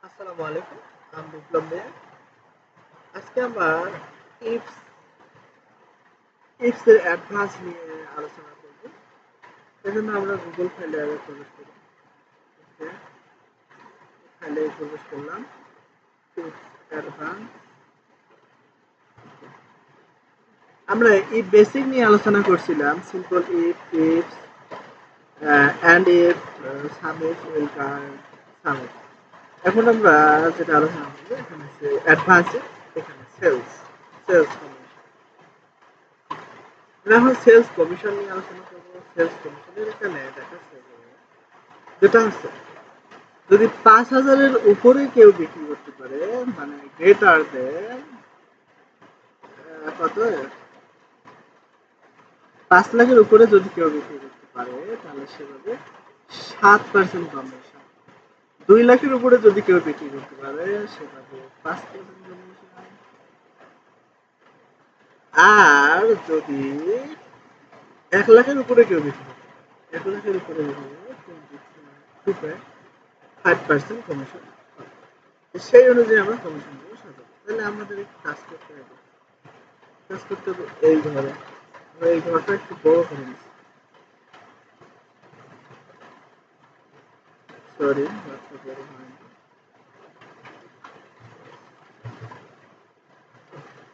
আসসালামু আলাইকুম। আমি বিপ্লব মিয়া। আজকে আমরা ইফস ইফস এর অ্যাডভান্স নিয়ে আলোচনা করব। এজন্য আমরা গুগল ফাইলে আগে প্রবেশ করি। ওকে, ফাইলে প্রবেশ করলাম। Ifs advance. আমরা ইফ বেসিক নিয়ে আলোচনা করছিলাম। Simple if, ifs, and if, some if, welcome, some if. এখন আমরা যেটা আলোচনা করব এখানে হচ্ছে অ্যাডভান্সে, এখানে সেলস, সেলস আমরা এখন সেলস কমিশন নিয়ে আলোচনা করবো। সেলস কমিশনের এখানে দেখাচ্ছে যেটা হচ্ছে যদি ৫,০০০-এর উপরে কেউ বিক্রি করতে পারে, মানে গ্রেটার দেন কত, ৫ লাখের উপরে যদি কেউ বিক্রি করতে পারে তাহলে সে পাবে ৭% কমিশন। ২ লাখের উপরে যদি কেউ বিক্রি করতে পারে সে পাবে ৫% কমিশন। আর যদি ১ লাখের উপরে কেউ বিক্রি করে, ১ লাখের উপরে বিক্রি করে 5% কমিশন। সেই অনুযায়ী আমরা কমিশন গুলো সাজাবো। তাহলে আমাদের একটু কাজ করতে হবে। কাজ করতে হবে এই ঘরে। আমরা এই ঘরটা একটু বড় করে নিচ্ছি। সরি, ঘরটা বড় হয়নি।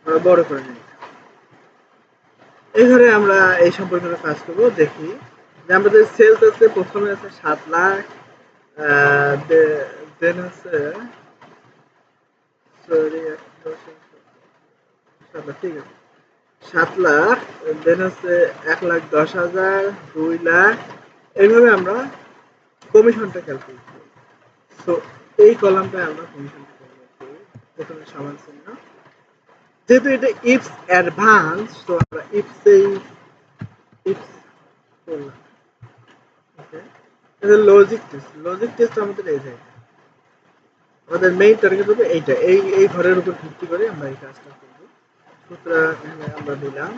আমরা বড় করে নিই। এই ঘরে আমরা এই সম্পর্কে কাজ করবো। দেখি যে আমাদের সেলস আছে, প্রথমে আছে ৭ লাখ, দেন হচ্ছে সরি ৭ লাখ, ঠিক আছে, ৭ লাখ, দেন হচ্ছে ১,১০,০০০, ২ লাখ, এইভাবে আমরা কমিশনটা ক্যালকুলেট করি। সো এই কলামটায় আমরা কমিশনটা ক্যালকুলেট করি। প্রথমে সমান চিহ্ন, যেহেতু এটা ইফস অ্যাডভান্স, তো আমরা ইফস করলাম। ওকে, এটা লজিক টেস্ট। লজিক টেস্ট আমাদের এই জায়গায়, আমাদের মেইন টার্গেট হবে এইটা। এই ঘরের উপর ভিত্তি করে আমরা এই কাজটা করবো। সুতরাং আমরা দিলাম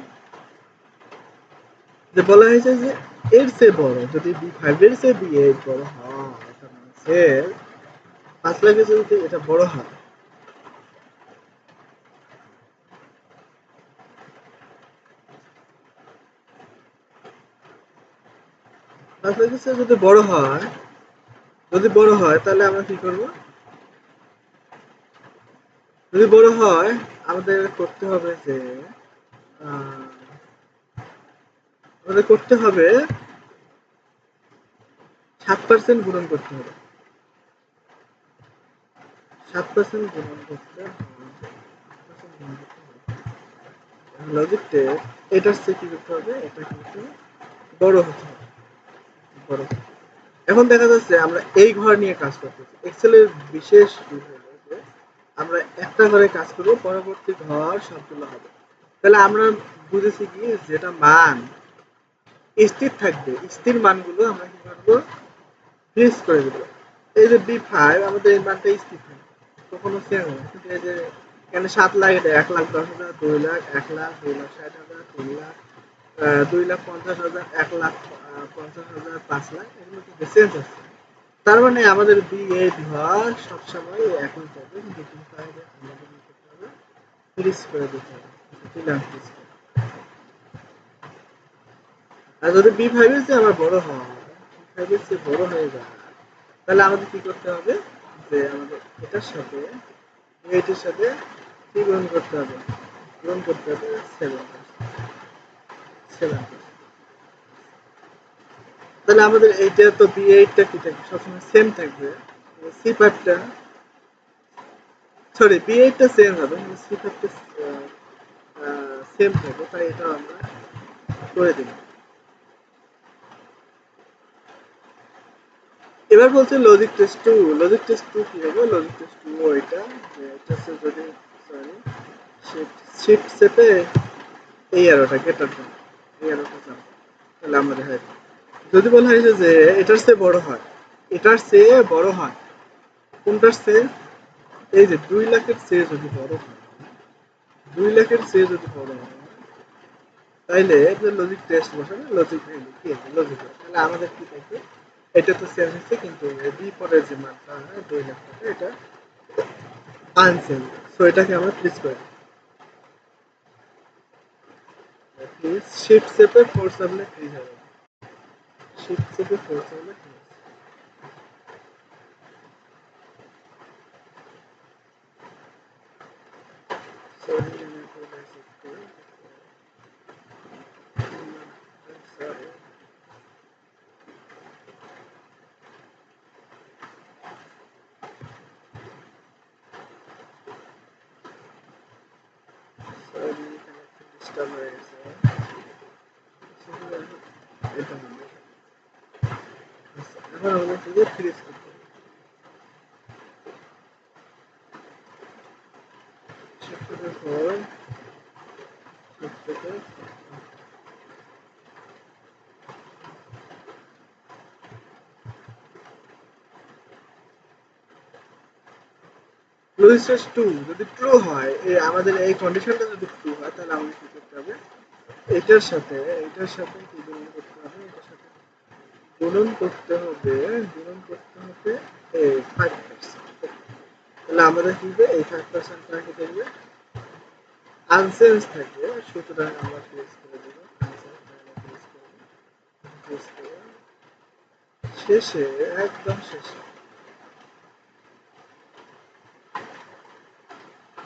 যে বলা হয়েছে যে এর চেয়ে বড়, যদি B5 এর চেয়ে B8 বড় হয়, তার মানে সেল ৫ লাখের যদি এটা বড় হয়, ৫ লাখের চেয়ে যদি বড় হয়, যদি বড় হয় তাহলে আমরা কি করব? যদি বড় হয় আমাদের করতে হবে যে আহ, আমাদের করতে হবে ৭% গুণন করতে হবে। ৭% গুণন করতে হবে। লজিক টেস্ট এটার চেয়ে কি করতে হবে? এটা কিন্তু বড় হতে হবে। বড় হতে হবে। এখন দেখা যাচ্ছে আমরা এই ঘর নিয়ে কাজ করতেছি। এক্সেলের বিশেষ বিষয় হলো যে আমরা একটা ঘরে কাজ করব, পরবর্তী ঘর সবগুলো হবে। তাহলে আমরা বুঝেছি কি, যেটা মান স্থির থাকবে, স্থির মানগুলো আমরা কি করবো? ফিক্স করে দেবো। এই যে B5, আমাদের এই মানটা স্থির থাকবে, কখনো চেঞ্জ হবে না। কিন্তু এই যে এখানে ৭ লাখ, এটা ১,১০,০০০, ২ লাখ, ১ লাখ, ২,৬০,০০০, ৩ লাখ, ২,৫০,০০০, ১,৫০,০০০, ৫ লাখ, এগুলো কিন্তু চেঞ্জ হচ্ছে। তার মানে আমাদের B8 ঘর সবসময় একই থাকবে, কিন্তু B5 আমাদের কি করতে হবে? ফ্রিজ করে দিতে হবে। দিলাম ফ্রিজ করে। আর যদি B5 এর চেয়ে আবার বড় হয়, B5 এর চেয়ে বড় হয়ে যায়, তাহলে আমাদের কি করতে হবে? যে আমাদের এটার সাথে B8 এর সাথে কি গ্রহণ করতে হবে? গ্রহণ করতে হবে 7%। তাহলে আমাদের এইটা তো B8টা কি থাকবে? সবসময় সেম থাকবে। C5টা, সরি, B8টা সেম হবে, কিন্তু C5টা সেম থাকবে। তাই এটা আমরা করে দিলাম। এবার বলছে logic test two. Logic test two কি হবে? লজিক টেস্ট টু ওইটা যে এটা হচ্ছে যদি, সরি, শিফট শিফট চেপে এই অ্যারোটা গেটার দেন, এই অ্যারোটা চাপ, তাহলে আমাদের হয়। যদি বলা হয়েছে যে এটার চেয়ে বড় হয়, এটার চেয়ে বড় হয়, কোনটার চেয়ে? এই যে ২ লাখের চেয়ে যদি বড় হয়, ২ লাখের চেয়ে যদি বড় হয়, তাইলে লজিক টেস্ট বসাবে, লজিক ভ্যালু কি আছে? লজিক, তাহলে আমাদের কি থাকবে? এটা তো সেম হচ্ছে, কিন্তু বি পরের যে মানটা ২ লাখ টাকা, এটা আনসেল। সো এটাকে আমরা ফ্রিজ করে ফ্রিজ শিফট চেপে ফোর্স চাপলে ফ্রিজ হবে। শিফট চেপে ফোর্স চাপলে ফ্রিজ। সরি আমি করে আসছি। সরি। সরি ডিস্টার্ব হয়ে গেছে। এটা হবে। এখন আমাদের ফ্রিজ ফ্রিজ করতে হবে। শিফট চেপে ফোর শিফট চেপে লজিস্টিক্স 2 যদি ট্রু হয় আমাদের এই কন্ডিশনটা যদি ট্রু হয় তাহলে আমাদের কি করতে হবে এটার সাথে কি গুণন করতে হবে এটার সাথে গুণন করতে হবে এই 5%। তাহলে আমাদের কি হবে এই 5% টা কি থাকবে আনসেন্স থাকবে। সুতরাং আমরা প্লেস করে দেব প্লেস করে শেষে একদম শেষে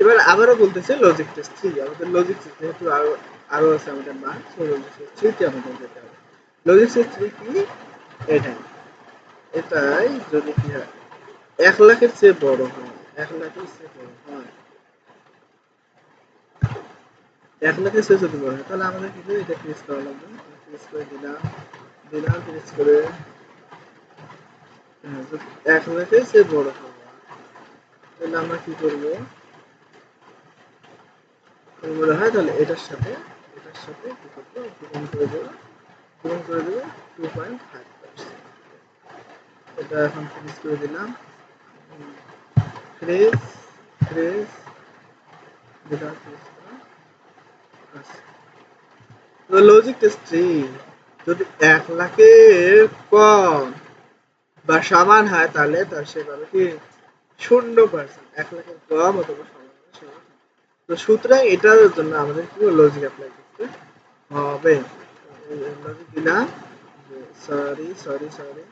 এবার আবারও বলতেছে লজিক টেস্ট 3 আমাদের লজিক টেস্ট যেহেতু আরো আছে আমাদের মান সো লজিক টেস্ট 3 তে আমাদের যেতে হবে। লজিক টেস্ট 3 কি এটাই যদি কি হয় 1 লাখের চেয়ে বড় হয় 1 লাখের চেয়ে বড় হয় 1 লাখের চেয়ে যদি বড় হয় তাহলে আমাদের কি এটা প্রেস করা লাগবে। প্রেস করে দিলাম প্রেস করে 1 লাখের চেয়ে বড় হবে তাহলে আমরা কি করবো মনে হয় তাহলে এটার সাথে কি করবো গুণন করে দেবো 2.5%। এটা এখন ফিনিশ করে দিলাম ফ্রেজ ফ্রেজ যেটা লজিক টেস্ট 3 যদি 1 লাখের কম বা সমান হয় তাহলে তার সে পাবে কি 0%। 1 লাখের কম অথবা সমান তো সুতরাং এটার জন্য আমাদের কি লজিক অ্যাপ্লাই করতে হবে। লজিক দিলাম সরি সরি সরি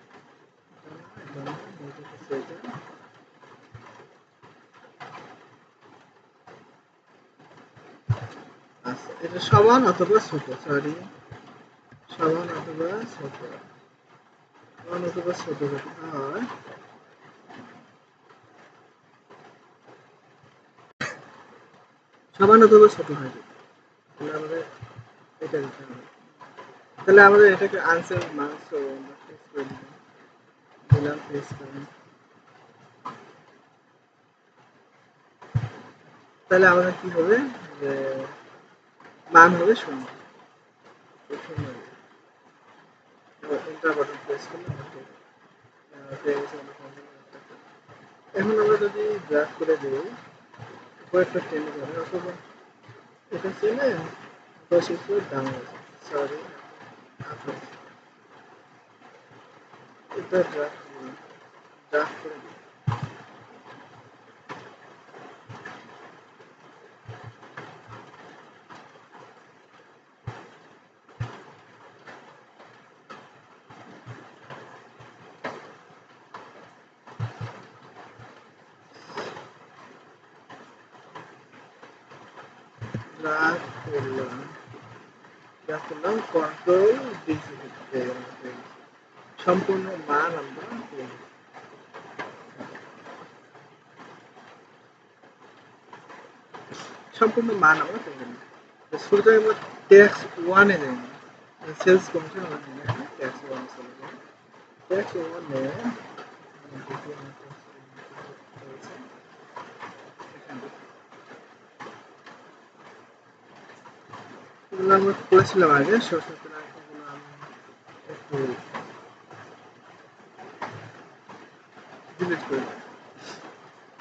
আচ্ছা এটা সমান অথবা ছোট সরি সমান অথবা ছোট সমান অথবা ছোট যদি হয় সমান অথবা ছোট হয় তাহলে আমাদের এটা দিতে হবে। তাহলে আমাদের এটাকে আনসার মার্কস করে দিলাম প্রেস করে তাহলে আমাদের কি হবে যে মান হবে 0 এন্টার বাটন প্রেস করলে এখন আমরা যদি ড্রাগ করে দিই কয়েকটা টেনে যাবে অথবা এটা ছেলে দশ একটু দাম আছে সরি এটা ড্রাগ করে দিই ড্রাগ করলাম কন্ট্রোল ডিসি সম্পূর্ণ মান আমরা সম্পূর্ণ মান আমরা পেয়ে গেলাম। শুরুতে আমরা ট্যাক্স ওয়ানে যাই না সেলস কমিশন আমরা নিই না ট্যাক্স ওয়ান চলে যায় ট্যাক্স ওয়ানে এগুলো আমরা করেছিলাম আগে সুতরাং এগুলো আমি একটু ডিলিট করে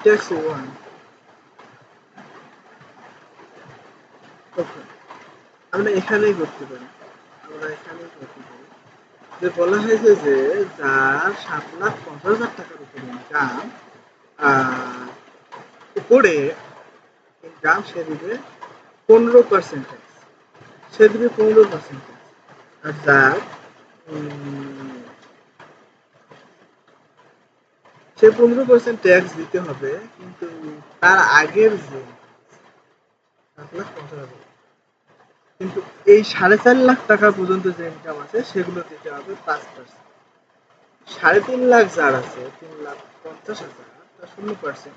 ট্যাক্স ওয়ান ওকে আমরা এখানেই করতে পারি যে বলা হয়েছে যে যার 7,50,000 টাকার উপরে ইনকাম উপরে ইনকাম সে দিবে 15% ট্যাক্স, সে দিবে 15% ট্যাক্স। আর যার সে 15% ট্যাক্স দিতে হবে, কিন্তু তার আগের যে 7,50,000, কিন্তু এই 4.5 লাখ টাকা পর্যন্ত যে ইনকাম আছে সেগুলো দিতে হবে 5%। 3.5 লাখ যার আছে, 3,50,000, তার 0%।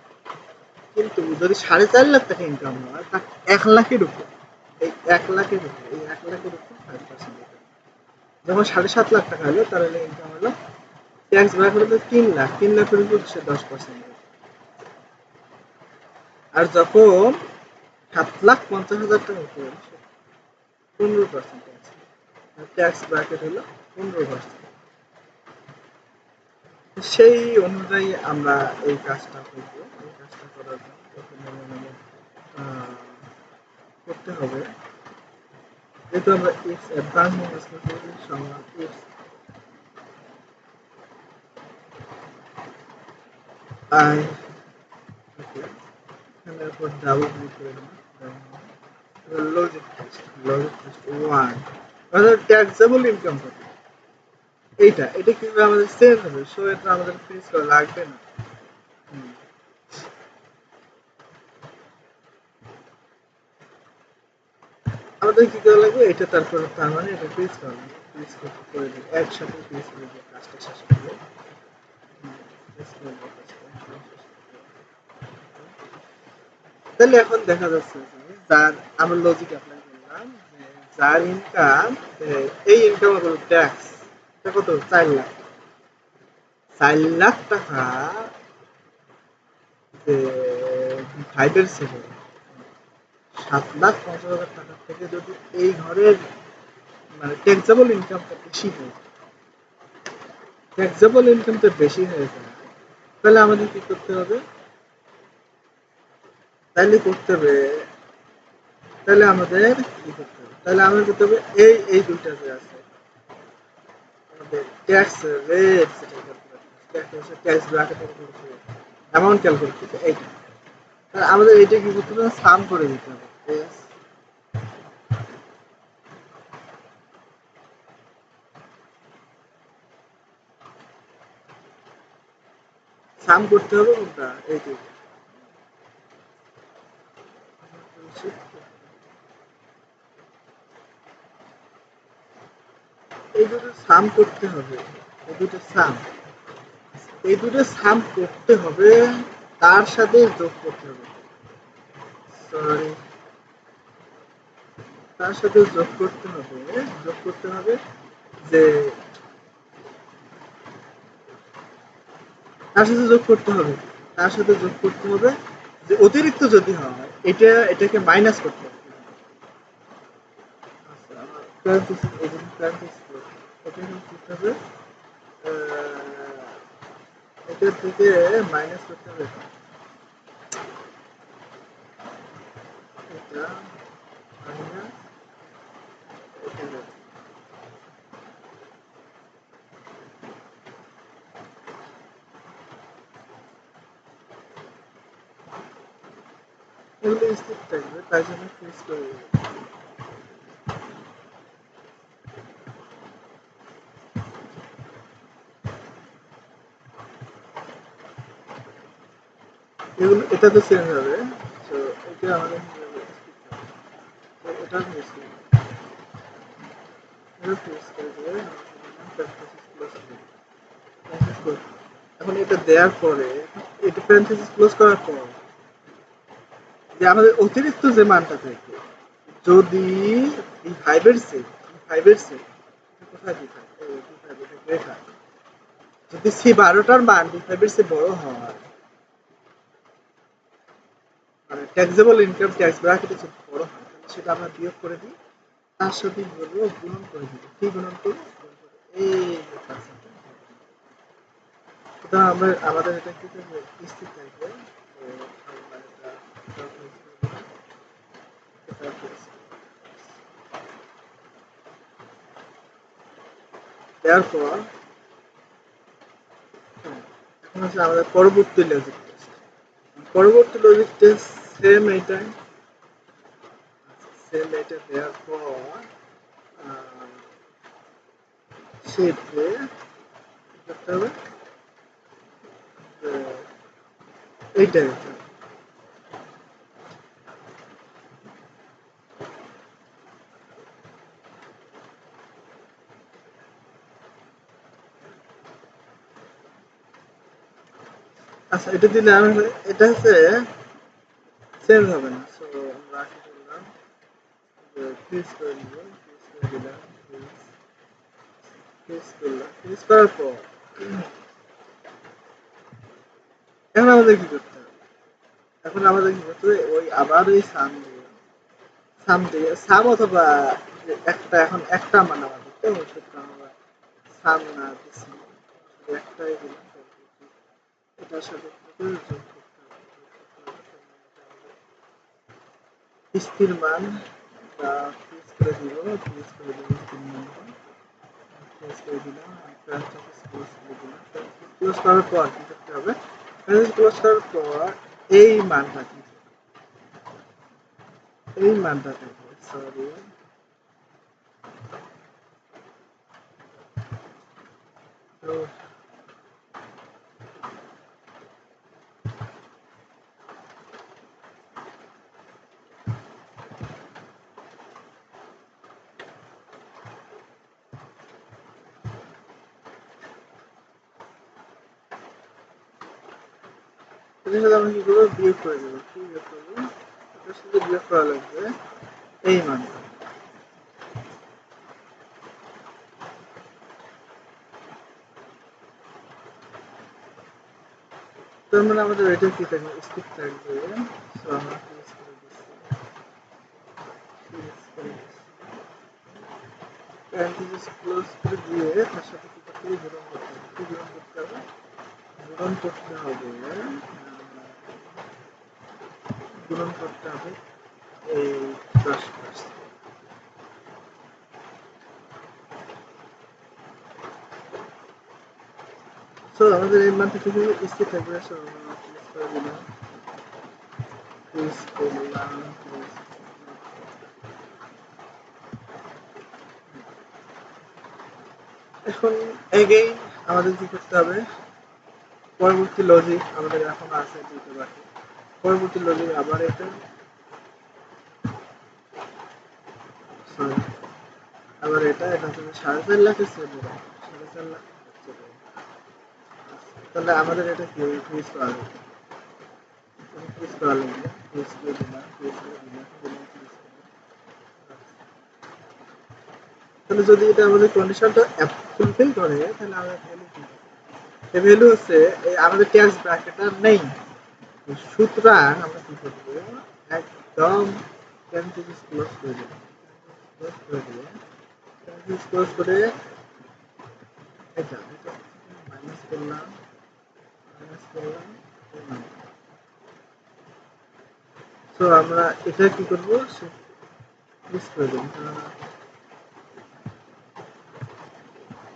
কিন্তু যদি 4.5 লাখ টাকা ইনকাম হয়, তার 1 লাখের উপর, এই 1 লাখের উপর, এই 1 লাখের উপর 5% দিতে হবে। যখন 7.5 লাখ টাকা হলো, তার হলে ইনকাম হলো, ট্যাক্স ভাগ হলো 3 লাখ, 3 লাখের উপর সে 10% দেবে। আর যখন 7,50,000 টাকা উপরে, 15% ট্যাক্স, ট্যাক্স ব্র্যাকেট হলো 15%। সেই অনুযায়ী আমরা এই কাজটা করবো। এই কাজটা করার জন্য প্রথমে আমাদের করতে হবে, যেহেতু আমরা এক্স অ্যাডভান্স ম্যানেজ করতে সমান এক্স আই, এখানে উপর ডাবল ক্লিক করে নেব, লজিক টেস্ট, লজিক টেস্ট 1, অর্থাৎ ট্যাক্সেবল ইনকাম কত, এটা কিন্তু আমাদের সেভ হবে, সো এটা আমাদের ফিনিশ করা লাগবে না। আমাদের কি করা লাগবে, এটা তারপর তার মানে এটা ফিনিশ করা লাগবে, ফিনিশ করে দিই, একসাথে ফিনিশ করে দিই, কাজটা শেষ করবো। তাহলে এখন দেখা যাচ্ছে যে যার আমরা লজিক অ্যাপ্লাই করলাম, যে যার ইনকাম, এই ইনকামের উপর ট্যাক্স কত, 4 লাখ, 4 লাখ টাকা যে ফাইভের ছিল, 7,50,000 টাকা থেকে যদি এই ঘরের মানে ট্যাক্সেবল ইনকামটা বেশি হয়ে যায়, ট্যাক্সেবল ইনকামটা বেশি হয়ে যায়, তাহলে আমাদের কি করতে হবে, তাহলে করতে হবে, তাহলে আমাদের কি করতে হবে, তাহলে আমাদের করতে হবে এই দুইটা যে আছে আমাদের ট্যাক্স রেট, যেটা ট্যাক্স ব্র্যাকেট অ্যামাউন্ট ক্যালকুলেট করতে, এইটা আমাদের এইটা কি করতে হবে, সাম করে দিতে হবে, সাম করতে হবে কোনটা, এই দুইটা, এই দুটো সাম করতে হবে, এই দুটো সাম, এই দুটো সাম করতে হবে, তার সাথে যোগ করতে হবে, সরি, তার সাথে যোগ করতে হবে, যোগ করতে হবে যে, তার সাথে যোগ করতে হবে, তার সাথে যোগ করতে হবে যে অতিরিক্ত যদি হয়, এটাকে মাইনাস করতে হবে। এটার থেকে মাইনাস করতে হবে, এটা মাইনাস, এগুলো স্থির থাকবে, তাই জন্য ফিক্স করে দেবে। এগুলো এটা তো চেঞ্জ হবে, তো এটা আমাদের এটা ফিক্স করে দেবে, এটা ফিক্স করে দেবে, এখন এটা দেওয়ার পরে, এটা প্যারেনথেসিস ক্লোজ করার পর, যে আমাদের অতিরিক্ত যে মানটা থাকে, যদি এই ফাইভের সেট, ফাইভের সেট কোথায় দিতে রেখা, যদি সি 12টার মান ডি ফাইভের চেয়ে বড় হয়, মানে ট্যাক্সেবল ইনকাম ট্যাক্স ব্র্যাকেটের চেয়ে বড় হয়, তাহলে সেটা আমরা বিয়োগ করে দিই, তার সাথে বলবো গুণন করে দিই, কি গুণন করবো, এই পার্সেন্টেজ, সুতরাং আমরা আমাদের এটা কি করবে, স্থির থাকবে, তারপর এখন হচ্ছে আমাদের পরবর্তী লজিক টেস্ট, পরবর্তী লজিক টেস্ট সেম এইটাই, সেম এইটা দেওয়ার পর শেপে করতে হবে এইটাই। আচ্ছা এটা দিলে এটা হচ্ছে চেঞ্জ হবে না, সো আমরা কি করলাম ফ্রিজ করে নিব, ফ্রিজ করে দিলাম, ফ্রিজ করলাম, ফ্রিজ করার পর এখন আমাদের কি করতে হবে, এখন আমাদের কি করতে হবে ওই আবার ওই সাম অথবা একটা, এখন একটা মান আমাদের তো সুতরাং আমরা সাম না দিচ্ছি একটাই দিলাম, এটার সাথে যোগ করতে হবে স্থির মান বা ফ্রিজ করে দিব, ফ্রিজ করে দিব স্থির মান, ফ্রিজ করে দিলাম, ক্লোজ করে দিলাম, ক্লোজ করার পর কি করতে হবে, ক্লোজ করার পর এই মানটা কি, এই মানটা থেকে সরি তো এটার সাথে আমরা কি করবো বিয়োগ করে দেবো, কি বিয়োগ করবো, এটার সাথে বিয়োগ করা লাগবে এই মানটা, তার মানে আমাদের এটা কি থাকবে স্থির থাকবে, সো আমরা ফ্রিজ করে দিচ্ছি, ফ্রিজ করে দিচ্ছি, প্যারেন্থেসিস ক্লোজ করে দিয়ে তার সাথে কি করতে হবে গুণন করতে হবে, কি গুণন করতে হবে, গুণন করতে হবে গুণন করতে হবে এই 10%, সো আমাদের এই মানটা কি স্থির থাকবে, সো আমরা ফ্রিজ করে দিলাম, ফ্রিজ করলাম, ফ্রিজ এখন এগেইন আমাদের কি করতে হবে, পরবর্তী লজিক আমাদের এখন আছে দুটো বাকি, পরবর্তী লজিক আবার এটা সরি আবার এটা হচ্ছে 4.5 লাখের সেট, 4.5 লাখ তাহলে আমাদের এটা কি ফ্রিজ করা লাগবে, ফ্রিজ করা লাগবে, ফ্রিজ করে দিলাম, ফ্রিজ করে দিলাম, ফ্রিজ তাহলে যদি এটা আমাদের কন্ডিশনটা ফুলফিল করে তাহলে আমাদের ভ্যালু কি, এই ভ্যালু হচ্ছে আমাদের ট্যাক্স ব্র্যাকেটটা নেই, সুতরাং আমরা কি করবো একদম প্যারেন্থেসিস ক্লোজ করে দেব, ক্লোজ করে দিয়ে প্যারেন্থেসিস ক্লোজ করে এটা এটা মাইনাস করলাম, মাইনাস করলাম, সো আমরা এটা কি করবো ক্লোজ করে দেব,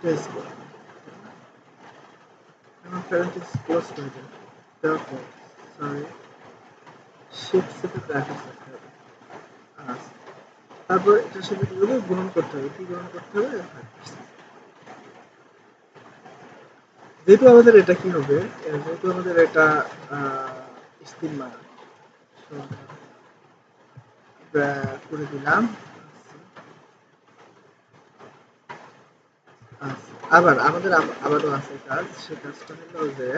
টেস্ট করব, এখন প্যারেন্থেসিস ক্লোজ করে দেব, তারপর সরি শিফট সাথে ব্র্যাকেট রাখতে হবে, আচ্ছা তারপর এটার সাথে কি করবো গুণন করতে হবে, কি গুণন করতে হবে, যেহেতু আমাদের এটা কি হবে, যেহেতু আমাদের এটা স্থির মান করে দিলাম, আচ্ছা আবার আমাদের আবারও আছে কাজ, সেই কাজটা হলো যে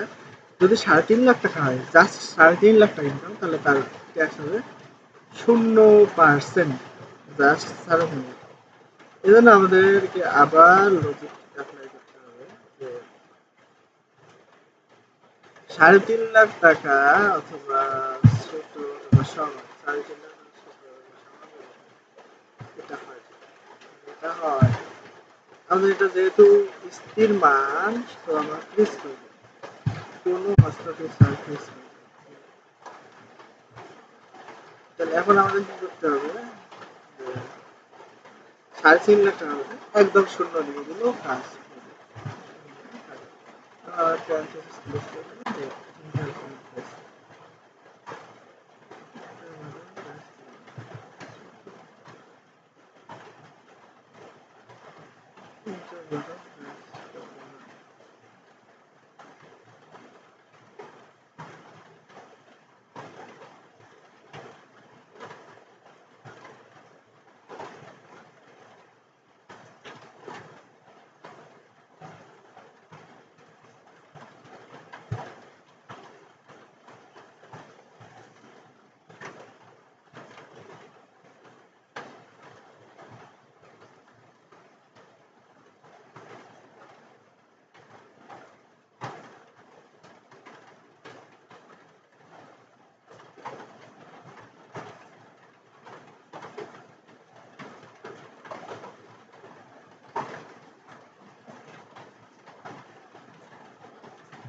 যদি 3.5 লাখ টাকা হয়, জাস্ট 3.5 লাখ টাকা ইনকাম, তাহলে তার ট্যাক্স হবে 0%, জাস্ট 3.5 লাখ, এই জন্য আমাদেরকে আবার লজিক অ্যাপ্লাই করতে হবে যে 3.5 লাখ টাকা অথবা ছোট অথবা সমান, 3.5 লাখ ছোট অথবা সমান এটা হয়, এটা হয় আমাদের এটা যেহেতু স্থির মান, তো আমরা ফ্রিজ করবো, কোনো হস্তক্ষেপ ছাড়া ফ্রিজ করবো, তাহলে এখন আমাদের কি করতে হবে যে 3.5 লাখ টাকা হবে একদম শূন্য দিয়ে দিল কাজ করবে, আর ট্রান্সফার ক্লোজ করে দিলাম,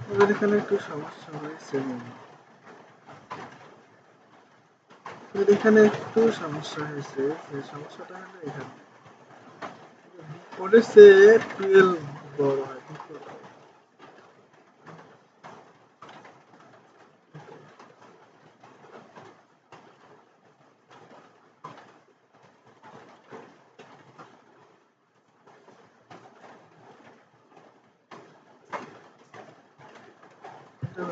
আমাদের এখানে একটু সমস্যা হয়েছে এখানে একটু সমস্যা হয়েছে, যে সমস্যাটা হলো এখানে ওদের সে 12 বড় হয় এটা